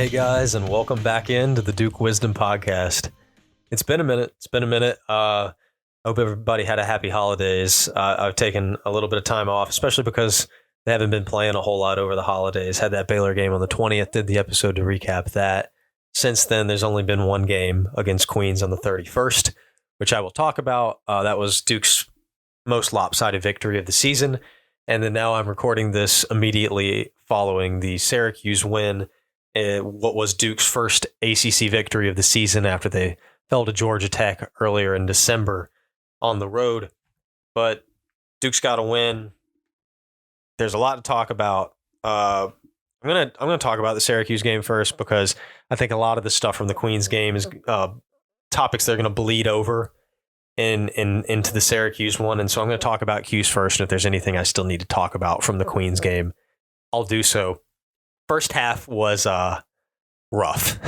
Hey guys, and welcome back into the Duke Wisdom Podcast. It's been a minute. Hope everybody had a happy holidays. I've taken a little bit of time off, especially because they haven't been playing a whole lot over the holidays. Had that Baylor game on the 20th, did the episode to recap that. Since then, there's only been one game against Queens on the 31st, which I will talk about. That was Duke's most lopsided victory of the season. And then now I'm recording this immediately following the Syracuse win, what was Duke's first ACC victory of the season after they fell to Georgia Tech earlier in December on the road. But Duke's got a win. There's a lot to talk about. I'm gonna talk about the Syracuse game first because I think a lot of the stuff from the Queens game is topics they're going to bleed over into the Syracuse one, and so I'm going to talk about Cuse first. And if there's anything I still need to talk about from the Queens game, I'll do so. First half was rough.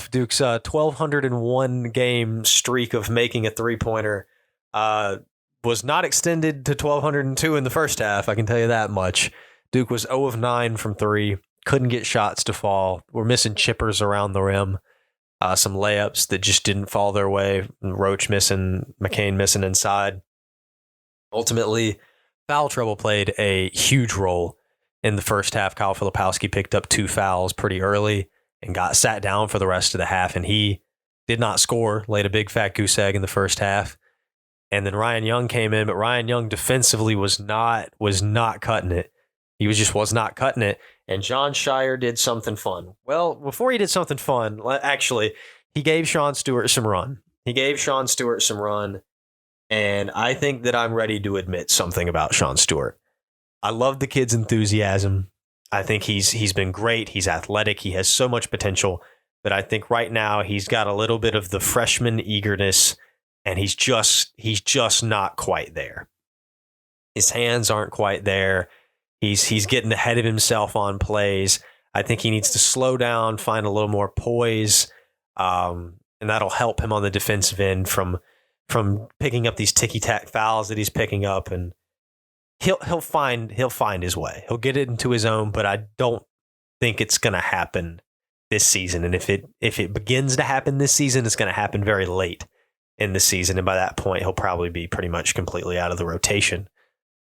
Duke's 1,201 game streak of making a three-pointer was not extended to 1,202 in the first half. I can tell you that much. Duke was 0 of 9 from three. Couldn't get shots to fall. We're missing chippers around the rim. Some layups that just didn't fall their way. Roach missing, McCain missing inside. Ultimately, foul trouble played a huge role in the first half. Kyle Filipowski picked up 2 fouls pretty early and got sat down for the rest of the half, and he did not score, laid a big fat goose egg in the first half. And then Ryan Young came in, but Ryan Young defensively was not cutting it. He was not cutting it. And John Shire did something fun. Well, before he did something fun, actually, he gave Sean Stewart some run. And I think that I'm ready to admit something about Sean Stewart. I love the kid's enthusiasm. I think he's been great. He's athletic. He has so much potential. But I think right now he's got a little bit of the freshman eagerness, and he's just not quite there. His hands aren't quite there. He's getting ahead of himself on plays. I think he needs to slow down, find a little more poise, and that'll help him on the defensive end from picking up these ticky-tack fouls that he's picking up, and he'll find his way. He'll get it into his own, but I don't think it's going to happen this season. And if it begins to happen this season, it's going to happen very late in the season, and by that point, he'll probably be pretty much completely out of the rotation,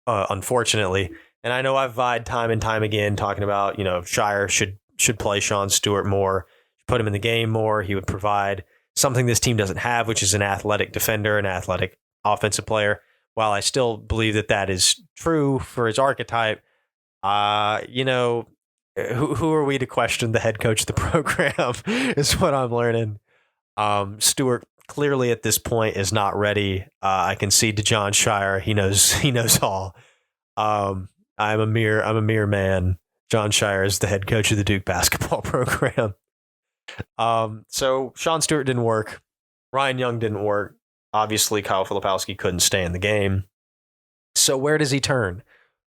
unfortunately. And I know I've vied time and time again talking about, Shire should play Sean Stewart more, put him in the game more. He would provide something this team doesn't have, which is an athletic defender, an athletic offensive player. While I still believe that is true for his archetype, who are we to question the head coach of the program is what I'm learning. Stewart clearly at this point is not ready. I concede to John Shire. He knows all. I'm a mere man. John Shire is the head coach of the Duke basketball program. So Sean Stewart didn't work. Ryan Young didn't work. Obviously, Kyle Filipowski couldn't stay in the game. So where does he turn?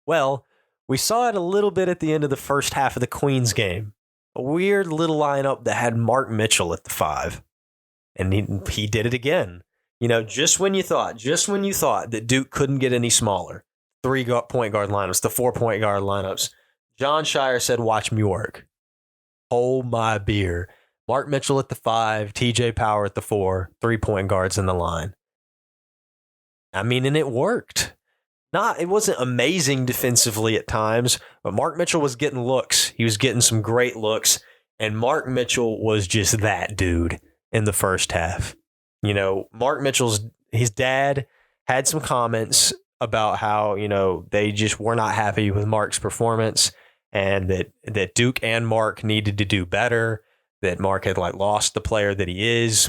Well, we saw it a little bit at the end of the first half of the Queens game. A weird little lineup that had Mark Mitchell at the 5. And he did it again. Just when you thought that Duke couldn't get any smaller, 3-point guard lineups, the 4-point guard lineups, John Shire said, watch me work. Hold my beer. Mark Mitchell at the 5, TJ Power at the 4, 3-point guards in the line. I mean, and it worked. It wasn't amazing defensively at times, but Mark Mitchell was getting looks. He was getting some great looks, and Mark Mitchell was just that dude in the first half. Mark Mitchell's, his dad had some comments about how, they just were not happy with Mark's performance, and that Duke and Mark needed to do better, that Mark had lost the player that he is.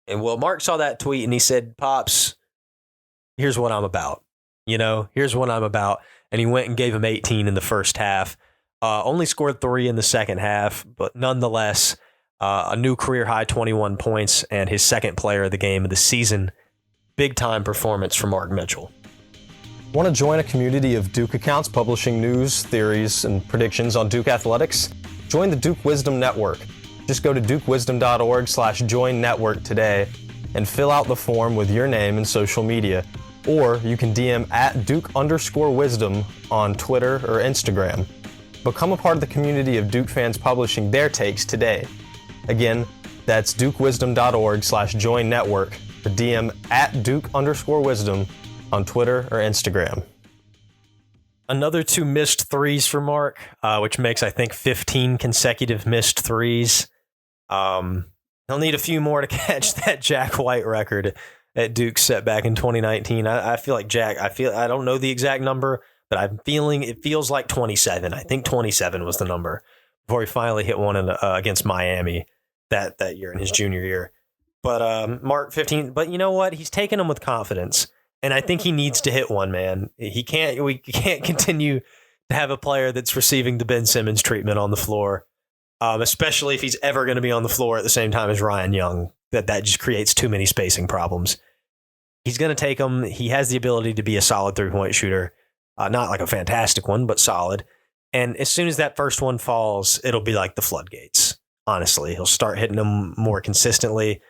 And Mark saw that tweet and he said, Pops, here's what I'm about. Here's what I'm about. And he went and gave him 18 in the first half. Only scored 3 in the second half, but nonetheless, a new career high 21 points and his second player of the game of the season. Big time performance from Mark Mitchell. Want to join a community of Duke accounts publishing news, theories, and predictions on Duke athletics? Join the Duke Wisdom Network. Just go to dukewisdom.org/join network today and fill out the form with your name and social media. Or you can DM at Duke_Wisdom on Twitter or Instagram. Become a part of the community of Duke fans publishing their takes today. Again, that's dukewisdom.org/join network or DM at Duke_wisdom on Twitter or Instagram. Another 2 missed threes for Mark, which makes, I think, 15 consecutive missed threes. He'll need a few more to catch that Jack White record at Duke set back in 2019. I feel like I don't know the exact number, but I'm feeling it feels like 27. I think 27 was the number before he finally hit one against Miami that year in his junior year. But Mark 15. But you know what? He's taking them with confidence. And I think he needs to hit one, man. We can't continue to have a player that's receiving the Ben Simmons treatment on the floor, especially if he's ever going to be on the floor at the same time as Ryan Young. That just creates too many spacing problems. He's going to take them. He has the ability to be a solid 3-point shooter, not like a fantastic one, but solid. And as soon as that first one falls, it'll be like the floodgates. Honestly, he'll start hitting them more consistently.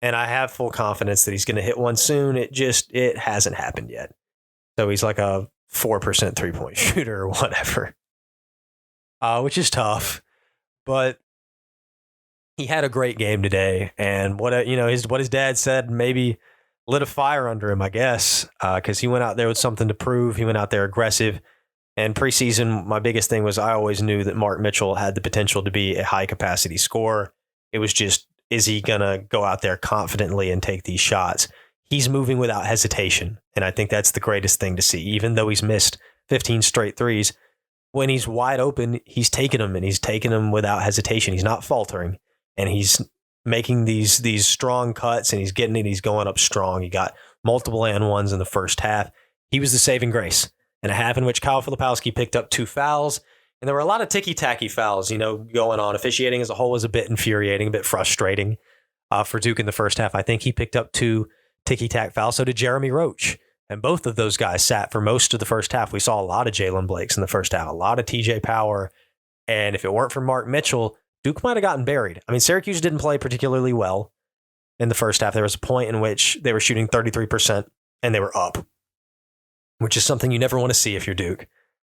And I have full confidence that he's going to hit one soon. It hasn't happened yet. So he's like a 4% 3-point shooter or whatever, which is tough. But he had a great game today. And what his dad said maybe lit a fire under him, I guess, because he went out there with something to prove. He went out there aggressive. And preseason, my biggest thing was I always knew that Mark Mitchell had the potential to be a high-capacity scorer. It was just, is he going to go out there confidently and take these shots? He's moving without hesitation, and I think that's the greatest thing to see. Even though he's missed 15 straight threes, when he's wide open, he's taking them, and he's taking them without hesitation. He's not faltering, and he's making these strong cuts, and he's getting it. He's going up strong. He got multiple and ones in the first half. He was the saving grace in a half in which Kyle Filipowski picked up 2 fouls. And there were a lot of ticky-tacky fouls, going on. Officiating as a whole was a bit infuriating, a bit frustrating for Duke in the first half. I think he picked up 2 ticky-tack fouls. So did Jeremy Roach. And both of those guys sat for most of the first half. We saw a lot of Jalen Blakes in the first half, a lot of TJ Power. And if it weren't for Mark Mitchell, Duke might have gotten buried. I mean, Syracuse didn't play particularly well in the first half. There was a point in which they were shooting 33% and they were up, which is something you never want to see if you're Duke.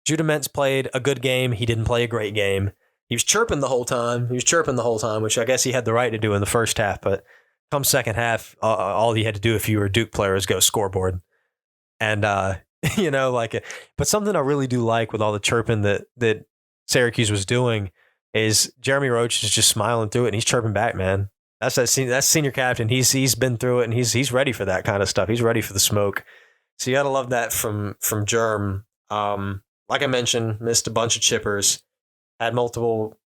Judah Mentz played a good game. He didn't play a great game. He was chirping the whole time, which I guess he had the right to do in the first half. But come second half, all you had to do if you were a Duke player is go scoreboard. And, but something I really do like with all the chirping that Syracuse was doing is Jeremy Roach is just smiling through it, and he's chirping back, man. That's senior captain. He's been through it, and he's ready for that kind of stuff. He's ready for the smoke. So you got to love that from Germ. Like I mentioned, missed a bunch of chippers, had multiple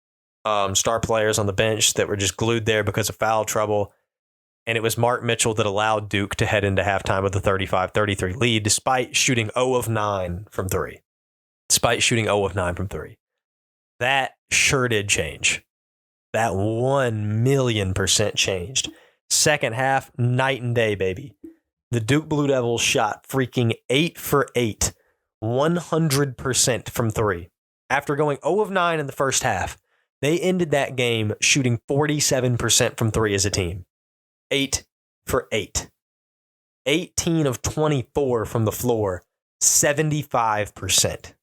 star players on the bench that were just glued there because of foul trouble. And it was Mark Mitchell that allowed Duke to head into halftime with a 35-33 lead, despite shooting 0 of 9 from 3. That sure did change. That 1,000,000% changed. Second half, night and day, baby. The Duke Blue Devils shot freaking 8 for 8. 100% from 3. After going 0 of 9 in the first half, they ended that game shooting 47% from 3 as a team. 8 for 8. 18 of 24 from the floor, 75%.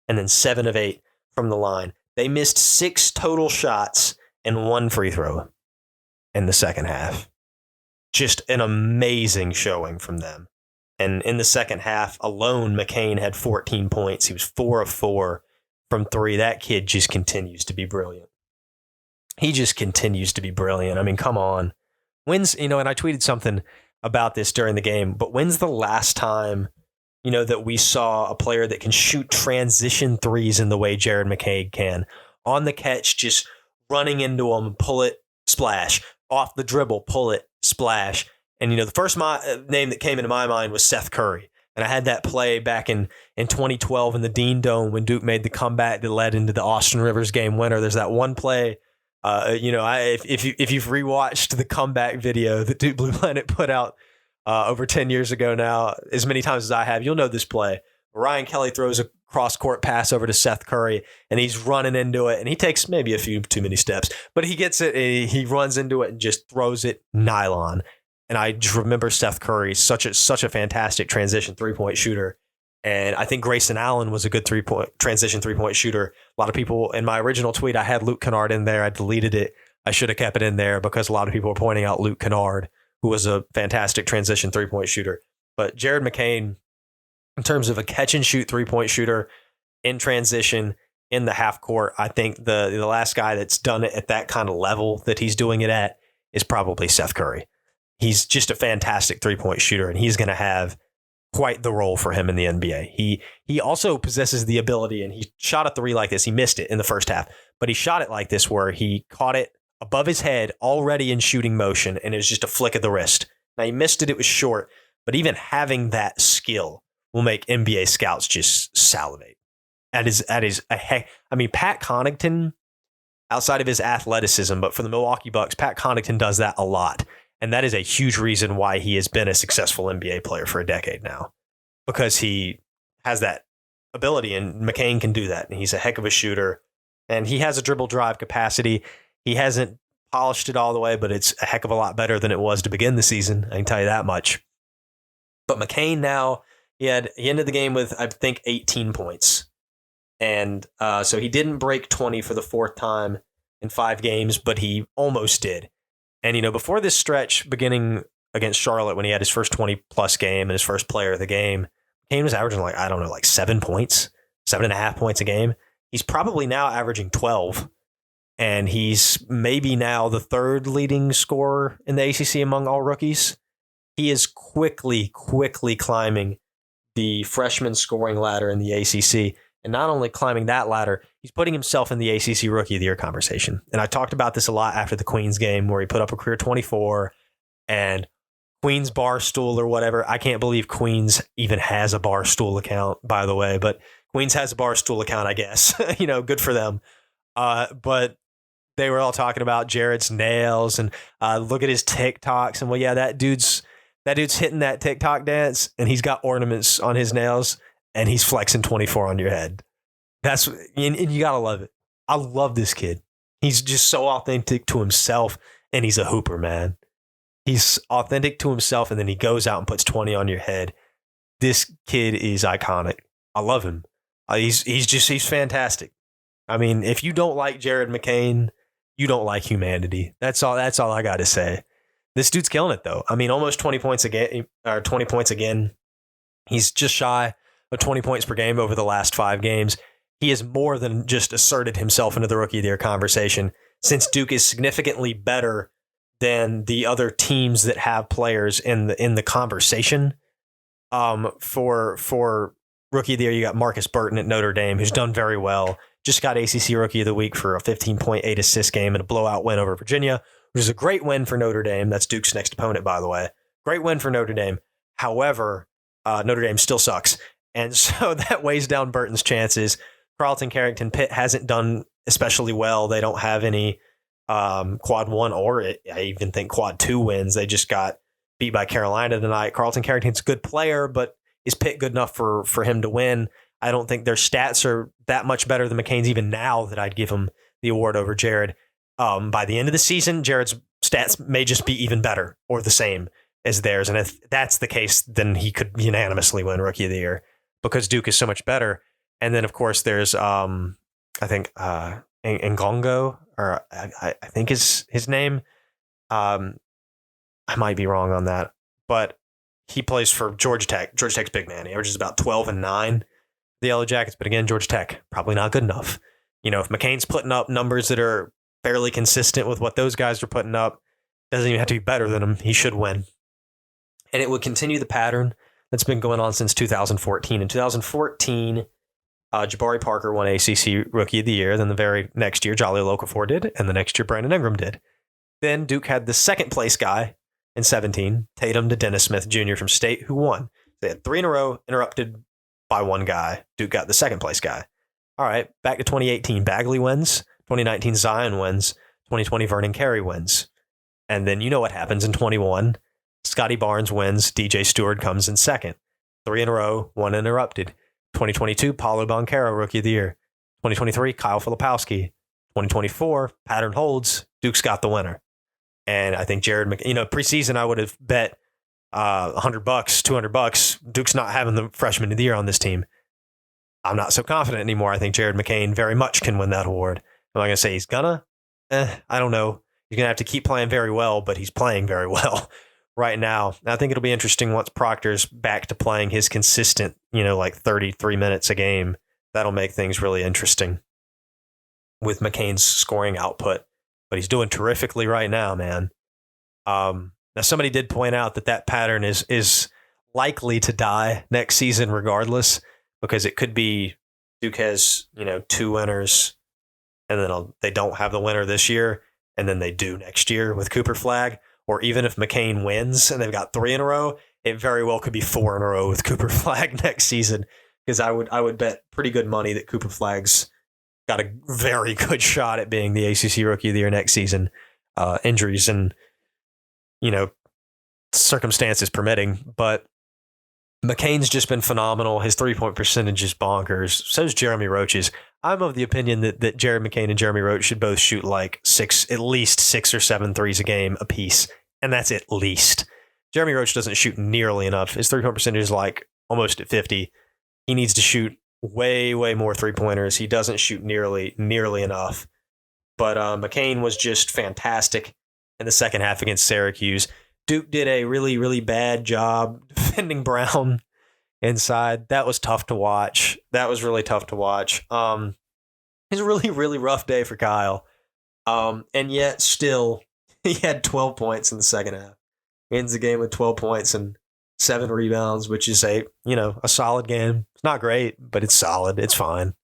And then 7 of 8 from the line. They missed 6 total shots and 1 free throw in the second half. Just an amazing showing from them. And in the second half alone, McCain had 14 points. He was 4 of 4 from 3. That kid just continues to be brilliant. He just continues to be brilliant. I mean, come on. And I tweeted something about this during the game, but when's the last time, that we saw a player that can shoot transition threes in the way Jared McCain can? On the catch, just running into them, pull it, splash. Off the dribble, pull it, splash. And, the first name that came into my mind was Seth Curry. And I had that play back in 2012 in the Dean Dome when Duke made the comeback that led into the Austin Rivers game winner. There's that one play, if you've rewatched the comeback video that Duke Blue Planet put out over 10 years ago now, as many times as I have, you'll know this play. Ryan Kelly throws a cross-court pass over to Seth Curry, and he's running into it, and he takes maybe a few too many steps, but he gets it, and he runs into it and just throws it nylon. And I just remember Seth Curry, such a fantastic transition 3-point shooter. And I think Grayson Allen was a good transition 3-point shooter. A lot of people in my original tweet, I had Luke Kennard in there. I deleted it. I should have kept it in there because a lot of people were pointing out Luke Kennard, who was a fantastic transition 3-point shooter. But Jared McCain, in terms of a catch and shoot 3-point shooter in transition in the half court, I think the last guy that's done it at that kind of level that he's doing it at is probably Seth Curry. He's just a fantastic 3-point shooter, and he's going to have quite the role for him in the NBA. He also possesses the ability, and he shot a 3 like this. He missed it in the first half, but he shot it like this where he caught it above his head already in shooting motion, and it was just a flick of the wrist. Now, he missed it. It was short, but even having that skill will make NBA scouts just salivate. That is a heck. I mean, Pat Connaughton, outside of his athleticism, but for the Milwaukee Bucks, Pat Connaughton does that a lot. And that is a huge reason why he has been a successful NBA player for a decade now, because he has that ability, and McCain can do that. And he's a heck of a shooter, and he has a dribble drive capacity. He hasn't polished it all the way, but it's a heck of a lot better than it was to begin the season. I can tell you that much. But McCain now, he ended the game with, I think, 18 points. And so he didn't break 20 for the fourth time in 5 games, but he almost did. And, before this stretch beginning against Charlotte, when he had his first 20-plus game and his first player of the game, McCain was averaging like 7 points, 7.5 points a game. He's probably now averaging 12. And he's maybe now the third leading scorer in the ACC among all rookies. He is quickly climbing the freshman scoring ladder in the ACC. And not only climbing that ladder, he's putting himself in the ACC Rookie of the Year conversation. And I talked about this a lot after the Queens game, where he put up a career 24 and Queens Barstool or whatever. I can't believe Queens even has a Barstool account, by the way, but Queens has a Barstool account, I guess. Good for them. But they were all talking about Jared's nails and look at his TikToks. And well, yeah, that dude's hitting that TikTok dance, and he's got ornaments on his nails. And he's flexing 24 on your head. And you gotta love it. I love this kid. He's just so authentic to himself, and he's a hooper, man. He's authentic to himself, and then he goes out and puts 20 on your head. This kid is iconic. I love him. He's fantastic. I mean, if you don't like Jared McCain, you don't like humanity. That's all I got to say. This dude's killing it, though. I mean, almost 20 points again. He's just shy of 20 points per game over the last 5 games. He has more than just asserted himself into the Rookie of the Year conversation, since Duke is significantly better than the other teams that have players in the conversation. For Rookie of the Year, you got Marcus Burton at Notre Dame, who's done very well. Just got ACC Rookie of the Week for a 15.8 assist game and a blowout win over Virginia, which is a great win for Notre Dame. That's Duke's next opponent, by the way. Great win for Notre Dame. However, Notre Dame still sucks. And so that weighs down Burton's chances. Carleton, Carrington, Pitt hasn't done especially well. They don't have any quad 1 or I even think quad 2 wins. They just got beat by Carolina tonight. Carleton, Carrington's a good player, but is Pitt good enough for him to win? I don't think their stats are that much better than McCain's even now that I'd give him the award over Jared. By the end of the season, Jared's stats may just be even better or the same as theirs. And if that's the case, then he could unanimously win Rookie of the Year, because Duke is so much better. And then, of course, there's, I think, Ngongo, or I think is his name. I might be wrong on that, but he plays for Georgia Tech. Georgia Tech's big man. He averages about 12 and 9, the Yellow Jackets. But again, Georgia Tech, probably not good enough. If McCain's putting up numbers that are fairly consistent with what those guys are putting up, doesn't even have to be better than him. He should win. And it would continue the pattern that's been going on since 2014. In 2014, Jabari Parker won ACC Rookie of the Year. Then the very next year, Jolly Okafor did. And the next year, Brandon Ingram did. Then Duke had the second place guy in 17, Tatum to Dennis Smith Jr. from State, who won. They had 3 in a row, interrupted by one guy. Duke got the second place guy. All right, back to 2018, Bagley wins. 2019, Zion wins. 2020, Vernon Carey wins. And then you know what happens in 21. Scotty Barnes wins. DJ Stewart comes in second. 3 in a row, 1 interrupted. 2022, Paulo Banchero, Rookie of the Year. 2023, Kyle Filipowski. 2024, pattern holds. Duke's got the winner. And I think Jared McCain, preseason, I would have bet $100, $200. Duke's not having the freshman of the year on this team. I'm not so confident anymore. I think Jared McCain very much can win that award. Am I going to say he's gonna? I don't know. He's going to have to keep playing very well, but he's playing very well right now. I think it'll be interesting once Proctor's back to playing his consistent, like 33 minutes a game. That'll make things really interesting with McCain's scoring output. But he's doing terrifically right now, man. Now, somebody did point out that pattern is likely to die next season regardless, because it could be Duke has, 2 winners, and then they don't have the winner this year, and then they do next year with Cooper Flagg. Or even if McCain wins and they've got 3 in a row, it very well could be 4 in a row with Cooper Flagg next season. Because I would bet pretty good money that Cooper Flagg's got a very good shot at being the ACC Rookie of the Year next season. Injuries and, circumstances permitting. But McCain's just been phenomenal. His 3-point percentage is bonkers. So's Jeremy Roach's. I'm of the opinion that Jared McCain and Jeremy Roach should both shoot like at least 6 or 7 threes a game apiece. And that's at least. Jeremy Roach doesn't shoot nearly enough. His 3-point percentage is like almost at 50. He needs to shoot way, way more 3-pointers. He doesn't shoot nearly enough. But McCain was just fantastic in the second half against Syracuse. Duke did a really, really bad job defending Brown inside. That was tough to watch. That was really tough to watch. It was a really, really rough day for Kyle. And yet still, he had 12 points in the second half. He ends the game with 12 points and 7 rebounds, which is a solid game. It's not great, but it's solid. It's fine.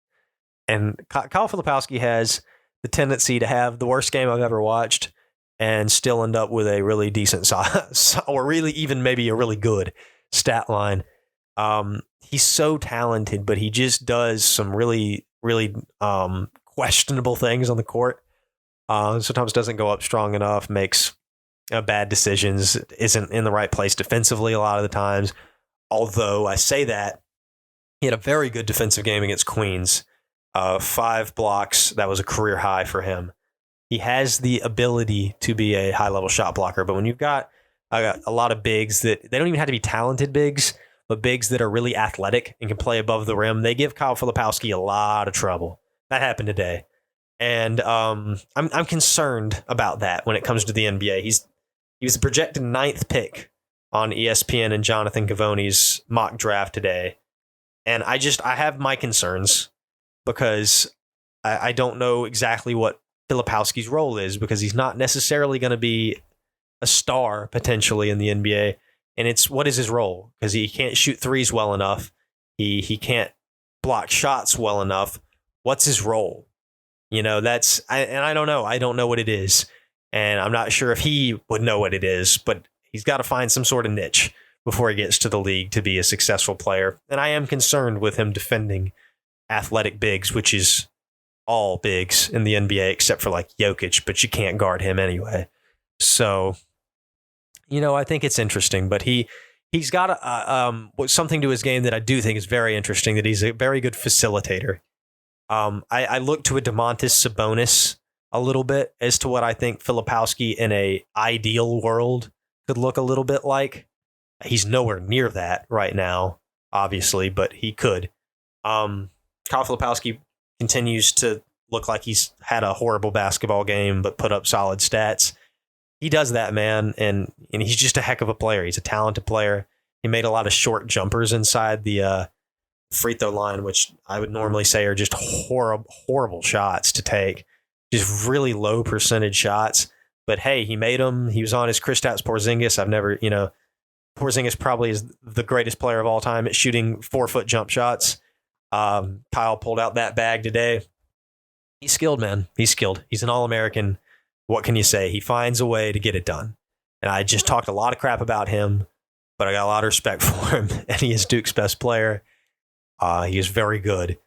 And Kyle Filipowski has the tendency to have the worst game I've ever watched and still end up with a really decent or really even maybe a really good stat line. He's so talented, but he just does some really, really questionable things on the court. Sometimes doesn't go up strong enough, makes bad decisions, isn't in the right place defensively a lot of the times. Although I say that, he had a very good defensive game against Queens. 5 blocks. That was a career high for him. He has the ability to be a high-level shot blocker, but when you've got a lot of bigs that they don't even have to be talented bigs, but bigs that are really athletic and can play above the rim, they give Kyle Filipowski a lot of trouble. That happened today. And I'm concerned about that when it comes to the NBA. He was a projected 9th pick on ESPN and Jonathan Gavoni's mock draft today. And I have my concerns because I don't know exactly what Filipowski's role is, because he's not necessarily going to be a star potentially in the NBA. And it's, what is his role? Because he can't shoot threes well enough. He can't block shots well enough. What's his role? I don't know. I don't know what it is. And I'm not sure if he would know what it is, but he's got to find some sort of niche before he gets to the league to be a successful player. And I am concerned with him defending athletic bigs, which is all bigs in the NBA except for like Jokic, but you can't guard him anyway. So, I think it's interesting, but he's got something to his game that I do think is very interesting, that he's a very good facilitator. I look to a Domantas Sabonis a little bit as to what I think Filipowski in a ideal world could look a little bit like. He's nowhere near that right now, obviously, but he could. Kyle Filipowski continues to look like he's had a horrible basketball game, but put up solid stats. He does that, man, and he's just a heck of a player. He's a talented player. He made a lot of short jumpers inside the free throw line, which I would normally say are just horrible shots to take. Just really low percentage shots. But hey, he made them. He was on his Kristaps Porzingis. Porzingis probably is the greatest player of all time at shooting 4-foot jump shots. Kyle pulled out that bag today. He's skilled, man. He's skilled. He's an All-American. What can you say? He finds a way to get it done. And I just talked a lot of crap about him, but I got a lot of respect for him. And he is Duke's best player. He is very good.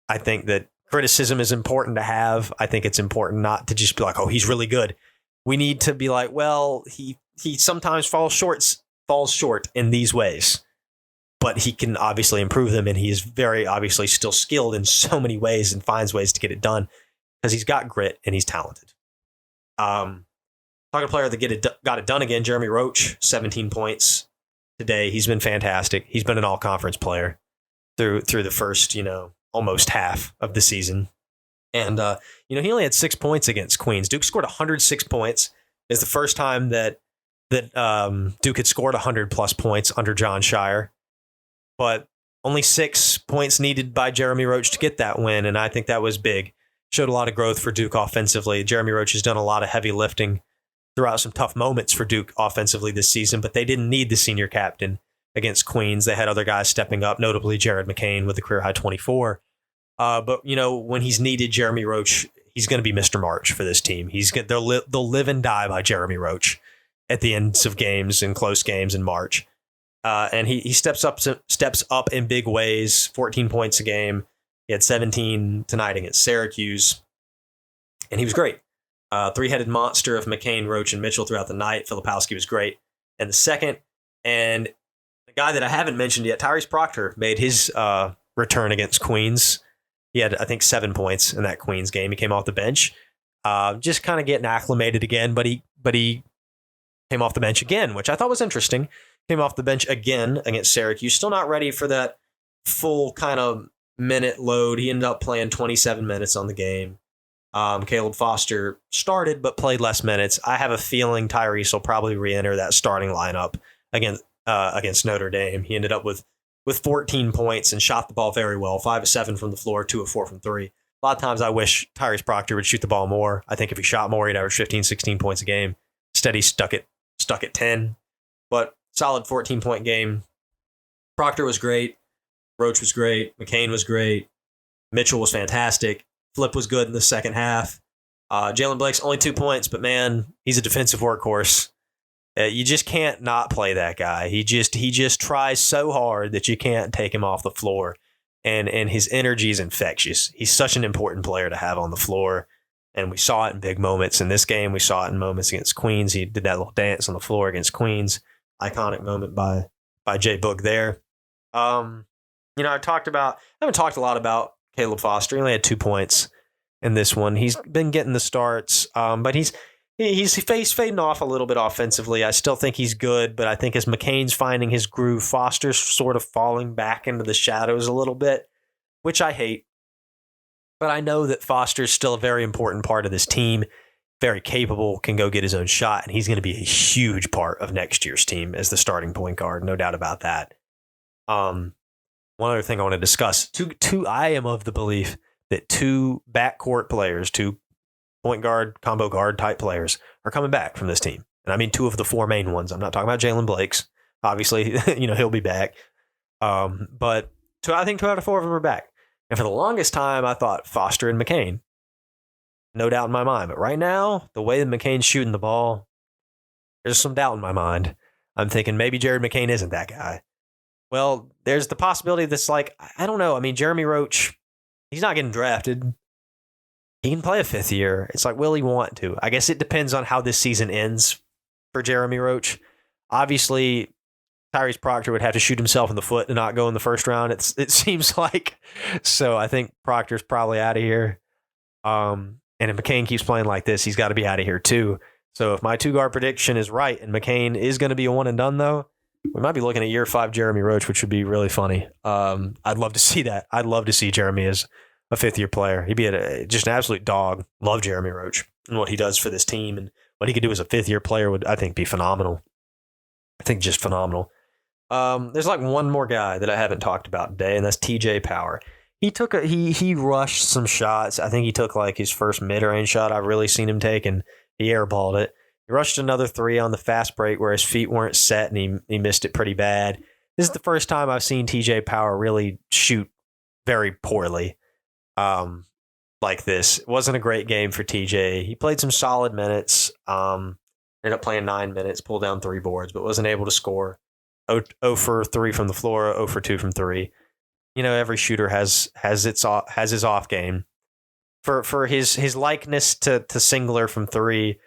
I think that criticism is important to have. I think it's important not to just be like, oh, he's really good. We need to be like, well, he sometimes falls short in these ways, but he can obviously improve them. And he is very obviously still skilled in so many ways and finds ways to get it done because he's got grit and he's talented. Talking a player that got it done again, Jeremy Roach, 17 points today. He's been fantastic. He's been an all-conference player through the first, almost half of the season. And, he only had 6 points against Queens. Duke scored 106 points. It's the first time that Duke had scored 100-plus points under John Shire. But only 6 points needed by Jeremy Roach to get that win, and I think that was big. Showed a lot of growth for Duke offensively. Jeremy Roach has done a lot of heavy lifting throughout some tough moments for Duke offensively this season, but they didn't need the senior captain against Queens. They had other guys stepping up, notably Jared McCain with a career-high 24. But, when he's needed, Jeremy Roach, he's going to be Mr. March for this team. They'll live and die by Jeremy Roach at the ends of games and close games in March. And he steps up in big ways, 14 points a game. He had 17 tonight against Syracuse, and he was great. Three-headed monster of McCain, Roach, and Mitchell throughout the night. Filipowski was great. And the second, and the guy that I haven't mentioned yet, Tyrese Proctor, made his return against Queens. He had, I think, 7 points in that Queens game. He came off the bench, just kind of getting acclimated again, but he came off the bench again, which I thought was interesting. Came off the bench again against Syracuse. Still not ready for that full kind of minute load. He ended up playing 27 minutes on the game. Caleb Foster started but played less minutes. I have a feeling Tyrese will probably re-enter that starting lineup against Notre Dame. He ended up with 14 points and shot the ball very well. 5 of 7 from the floor, 2 of 4 from 3. A lot of times I wish Tyrese Proctor would shoot the ball more. I think if he shot more, he'd average 15, 16 points a game. Instead, he stuck at 10. But solid 14-point game. Proctor was great. Roach was great. McCain was great. Mitchell was fantastic. Flip was good in the second half. Jalen Blake's only 2 points, but man, he's a defensive workhorse. You just can't not play that guy. He just tries so hard that you can't take him off the floor. And his energy is infectious. He's such an important player to have on the floor. And we saw it in big moments in this game. We saw it in moments against Queens. He did that little dance on the floor against Queens. Iconic moment by Jay Book there. I haven't talked a lot about Caleb Foster. He only had 2 points in this one. He's been getting the starts, but he's fading off a little bit offensively. I still think he's good, but I think as McCain's finding his groove, Foster's sort of falling back into the shadows a little bit, which I hate. But I know that Foster's still a very important part of this team, very capable, can go get his own shot, and he's going to be a huge part of next year's team as the starting point guard, no doubt about that. One other thing I want to discuss. I am of the belief that 2 backcourt players, 2 point guard, combo guard type players are coming back from this team. And I mean 2 of the 4 main ones. I'm not talking about Jalen Blake's. Obviously, he'll be back. But I think 2 out of 4 of them are back. And for the longest time, I thought Foster and McCain. No doubt in my mind. But right now, the way that McCain's shooting the ball, there's some doubt in my mind. I'm thinking maybe Jared McCain isn't that guy. Well, there's the possibility that's I don't know. I mean, Jeremy Roach, he's not getting drafted. He can play a 5th year. It's will he want to? I guess it depends on how this season ends for Jeremy Roach. Obviously, Tyrese Proctor would have to shoot himself in the foot to not go in the first round. It seems like. So I think Proctor's probably out of here. And if McCain keeps playing like this, he's got to be out of here too. So if my 2-guard prediction is right and McCain is going to be a one and done though, we might be looking at year 5 Jeremy Roach, which would be really funny. I'd love to see that. I'd love to see Jeremy as a 5th-year player. He'd be just an absolute dog. Love Jeremy Roach and what he does for this team, and what he could do as a 5th-year player would, I think, be phenomenal. I think just phenomenal. There's one more guy that I haven't talked about today, and that's TJ Power. He rushed some shots. I think he took his first mid-range shot I've really seen him take, and he airballed it. He rushed another 3 on the fast break where his feet weren't set and he missed it pretty bad. This is the first time I've seen TJ Power really shoot very poorly like this. It wasn't a great game for TJ. He played some solid minutes, ended up playing 9 minutes, pulled down 3 boards, but wasn't able to score. 0 for 3 from the floor, 0 for 2 from 3. Every shooter has his off game. For his likeness to Singler from 3,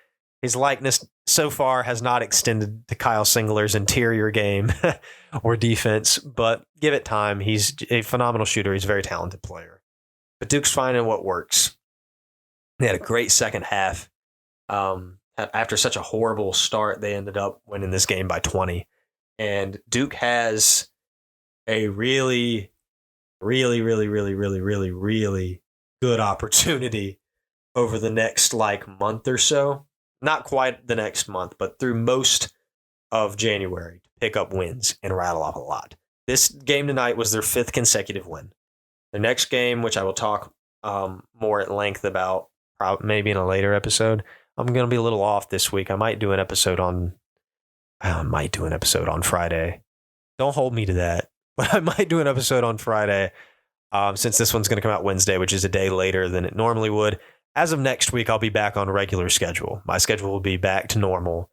his likeness so far has not extended to Kyle Singler's interior game or defense, but give it time. He's a phenomenal shooter. He's a very talented player. But Duke's finding what works. They had a great second half. Had after such a horrible start, they ended up winning this game by 20. And Duke has a really, really, really, really, really, really, really good opportunity over the next month or so. Not quite the next month, but through most of January to pick up wins and rattle off a lot. This game tonight was their 5th consecutive win. The next game, which I will talk more at length about maybe in a later episode, I'm going to be a little off this week. I might do an episode on Friday. Don't hold me to that, but I might do an episode on Friday since this one's going to come out Wednesday, which is a day later than it normally would. As of next week, I'll be back on a regular schedule. My schedule will be back to normal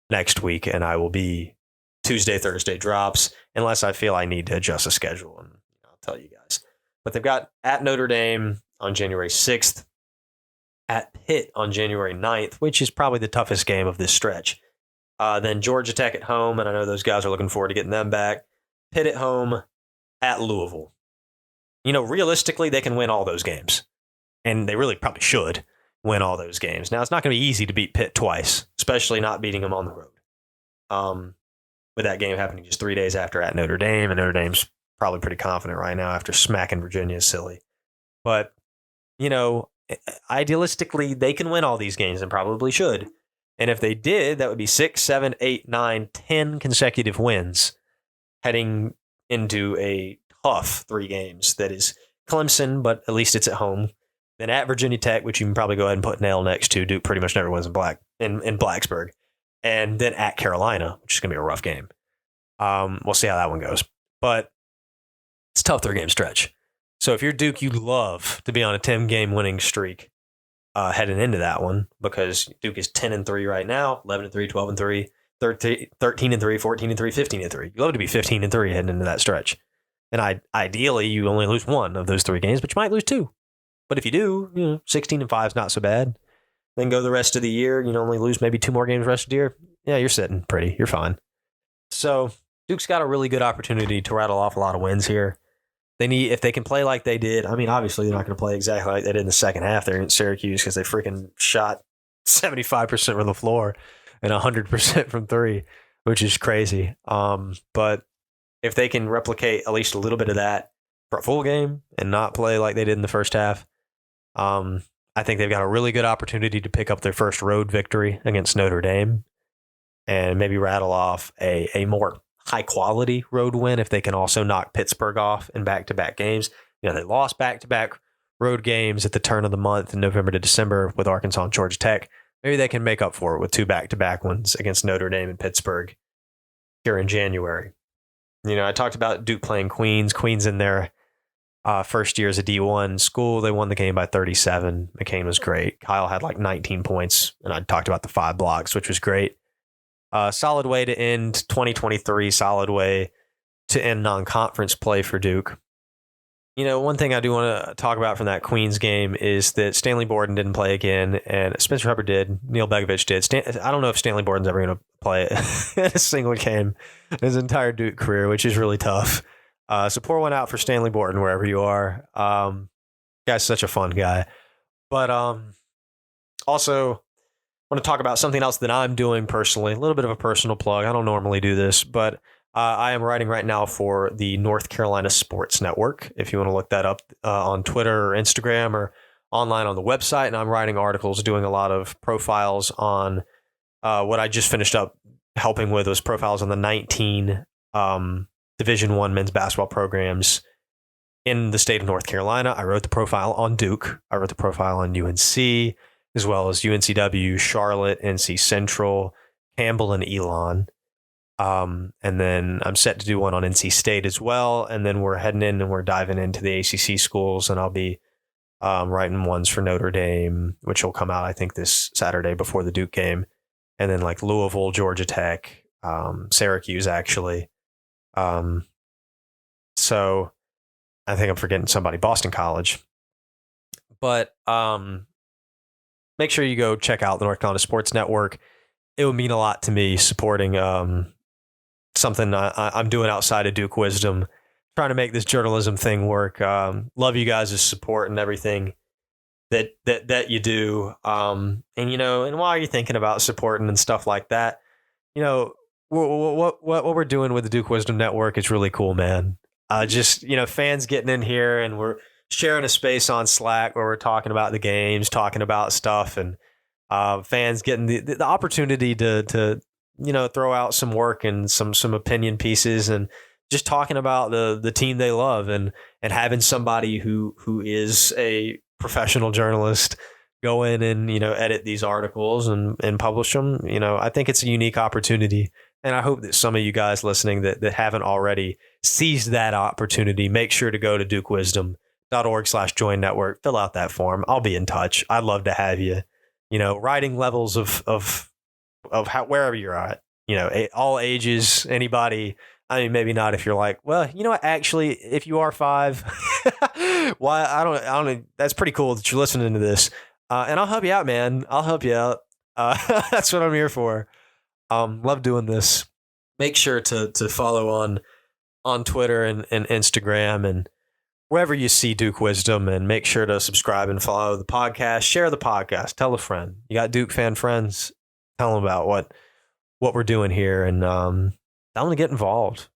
next week, and I will be Tuesday, Thursday drops, unless I feel I need to adjust the schedule, and I'll tell you guys. But they've got at Notre Dame on January 6th, at Pitt on January 9th, which is probably the toughest game of this stretch. Then Georgia Tech at home, and I know those guys are looking forward to getting them back. Pitt at home, at Louisville. Realistically, they can win all those games. And they really probably should win all those games. Now, it's not going to be easy to beat Pitt twice, especially not beating them on the road. With that game happening just 3 days after at Notre Dame, and Notre Dame's probably pretty confident right now after smacking Virginia silly. But, idealistically, they can win all these games and probably should. And if they did, that would be 6, 7, 8, 9, 10 consecutive wins heading into a tough 3 games. That is Clemson, but at least it's at home. Then at Virginia Tech, which you can probably go ahead and put an L next to. Duke pretty much never wins in Blacksburg. And then at Carolina, which is going to be a rough game. We'll see how that one goes. But it's a tough 3-game stretch. So if you're Duke, you'd love to be on a 10-game winning streak heading into that one, because Duke is 10-3 right now, 11-3, 12-3, 13-3, 14-3, 15-3. You'd love to be 15-3 heading into that stretch. And ideally, you only lose one of those 3 games, but you might lose 2. But if you do, 16-5 is not so bad. Then go the rest of the year, only lose maybe 2 more games the rest of the year. Yeah, you're sitting pretty. You're fine. So Duke's got a really good opportunity to rattle off a lot of wins here. If they can play like they did, obviously they're not going to play exactly like they did in the second half there in Syracuse, because they freaking shot 75% from the floor and 100% from 3, which is crazy. But if they can replicate at least a little bit of that for a full game and not play like they did in the first half, I think they've got a really good opportunity to pick up their first road victory against Notre Dame and maybe rattle off a more high-quality road win if they can also knock Pittsburgh off in back-to-back games. They lost back-to-back road games at the turn of the month in November to December with Arkansas and Georgia Tech. Maybe they can make up for it with 2 back-to-back ones against Notre Dame and Pittsburgh here in January. I talked about Duke playing Queens. Queens in their first year as a D1 school, they won the game by 37. McCain was great. Kyle had 19 points, and I talked about the 5 blocks, which was great. Solid way to end 2023, solid way to end non-conference play for Duke. One thing I do want to talk about from that Queens game is that Stanley Borden didn't play again, and Spencer Hubbard did. Neil Begovich did. I don't know if Stanley Borden's ever going to play in a single game in his entire Duke career, which is really tough. So pour one out for Stanley Borden wherever you are. Guy's such a fun guy. But also want to talk about something else that I'm doing personally. A little bit of a personal plug. I don't normally do this, but I am writing right now for the North Carolina Sports Network. If you want to look that up on Twitter or Instagram or online on the website. And I'm writing articles, doing a lot of profiles on what I just finished up helping with was profiles on the 19 Division I men's basketball programs in the state of North Carolina. I wrote the profile on Duke. I wrote the profile on UNC, as well as UNCW, Charlotte, NC Central, Campbell, and Elon. And then I'm set to do one on NC State as well. And then we're heading in and we're diving into the ACC schools, and I'll be writing ones for Notre Dame, which will come out, I think, this Saturday before the Duke game. And then Louisville, Georgia Tech, Syracuse, actually. So I think I'm forgetting somebody, Boston College. But make sure you go check out the North Carolina Sports Network. It would mean a lot to me supporting something I'm doing outside of Duke Wisdom, trying to make this journalism thing work. Love you guys' support and everything. that you do. And and while you're thinking about supporting and stuff like that, what we're doing with the Duke Wisdom Network is really cool, man. Just fans getting in here, and we're sharing a space on Slack where we're talking about the games, talking about stuff, and fans getting the opportunity to throw out some work and some opinion pieces, and just talking about the team they love, and having somebody who is a professional journalist go in and edit these articles and publish them. I think it's a unique opportunity, and I hope that some of you guys listening that haven't already seized that opportunity, make sure to go to dukewisdom.org/join network, fill out that form. I'll be in touch. I'd love to have you. Writing levels of how, wherever you're at, all ages, anybody. I mean, maybe not if you're like, well, what, actually, if you are 5, why, I don't, that's pretty cool that you're listening to this. And I'll help you out, man. I'll help you out. That's what I'm here for. Love doing this. Make sure to follow on Twitter and Instagram and wherever you see Duke Wisdom, and make sure to subscribe and follow the podcast. Share the podcast. Tell a friend. You got Duke fan friends. Tell them about what we're doing here, and tell them to get involved.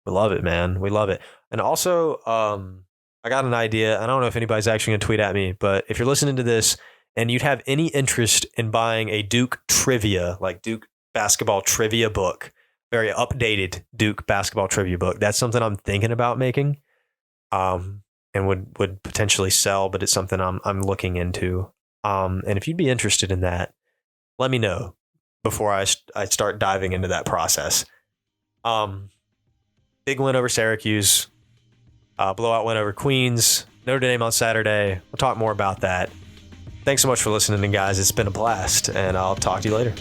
We love it, man. We love it. And also, I got an idea. I don't know if anybody's actually going to tweet at me, but if you're listening to this and you'd have any interest in buying a Duke trivia, like Duke basketball trivia book, very updated Duke basketball trivia book, that's something I'm thinking about making, and would potentially sell, but it's something I'm looking into. And if you'd be interested in that, let me know before I start diving into that process. Big win over Syracuse, blowout win over Queens, Notre Dame on Saturday. We'll talk more about that. Thanks so much for listening, guys. It's been a blast, and I'll talk to you later.